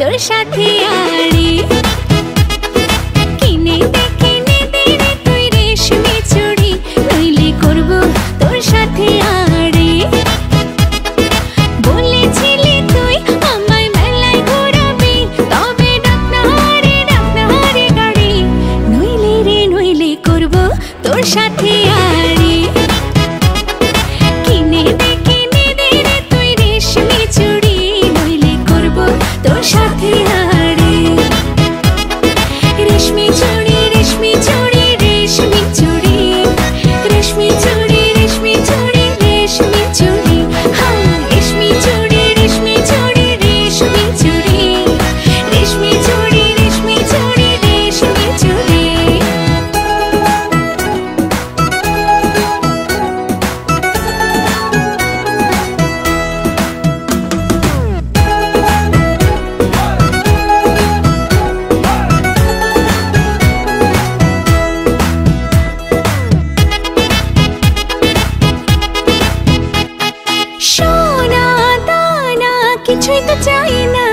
তোর সাথে আড়ি কিনে দে রে তুই রেশমি চুড়ি নইলে করব তোর সাথে আড়ি বলেছিলি তুই আমায় মেলায় ঘোরাবি তবে ডাক না রে গাড়ি নইলে করব তোর সাথে আড়ি কিনে দে রে তুই রেশমি চুড়ি নইলে করব তোর সাথে আড়ি রেশমি চুড়ি রেশমি চুড়ি রেশমি চুড়ি রেশমি চুড়ি রেশমি চুড়ি রেশমি চুড়ি হ্যাঁ রেশমি চুড়ি রেশমি চুড়ি রেশমি চুড়ি রেশমি চুড়ি রেশমি চুড়ি রেশমি চুড়ি সোনা দানা কিছুই তো চাই না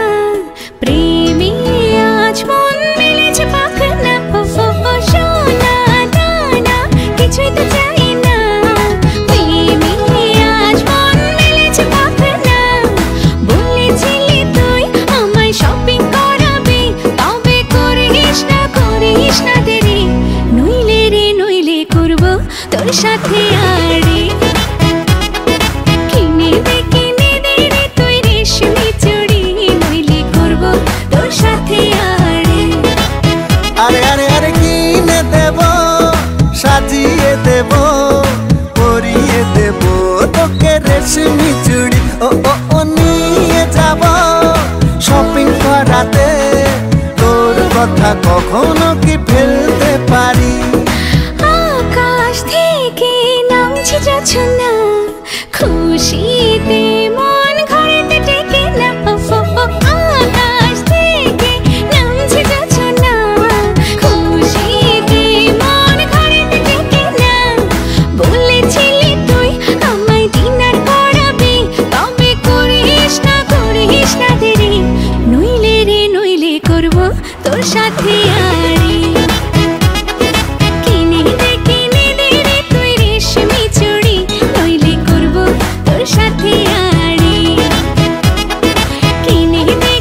প্রেমে আজ মন মিলেছে পাখনা সোনা দানা কিছুই তো চাই না প্রেমে আজ মন মিলেছে পাখনা বলেছিলি তুই আমায় শপিং করাবি তবে করিস না দেরি নইলে করব তোর সাথে আড়ি কিনে দে রে তুই রেশমি চুড়ি নইলে করব তোর সাথে আড়ি আরে আরে আরে কিনে দেব সাজিয়ে দেব পরিয়ে দেব তোকে রেশমি চুড়ি ও নিয়ে যাব শপিং করাতে তোর কথা কখনো কি ফেলতে পারি আকাশ থেকে নামছে জোছনা খুশিতে মন ঘরেতে টেকে না আকাশ থেকে নামছে জোছনা খুশিতে মন ঘরেতে টেকে না বলেছিলি তুই আমায় ডিনার করাবি তবে করিস না দেরি নইলে করব তোর সাথে আড়ি কিনে দে রে তুই রেশমি চুড়ি নইলে করব তোর সাথে আড়ি কিনে দে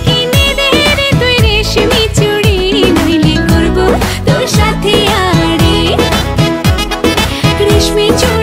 রে তুই রেশমি চুড়ি নইলে করব তোর সাথে আড়ি রেশমি চুড়ি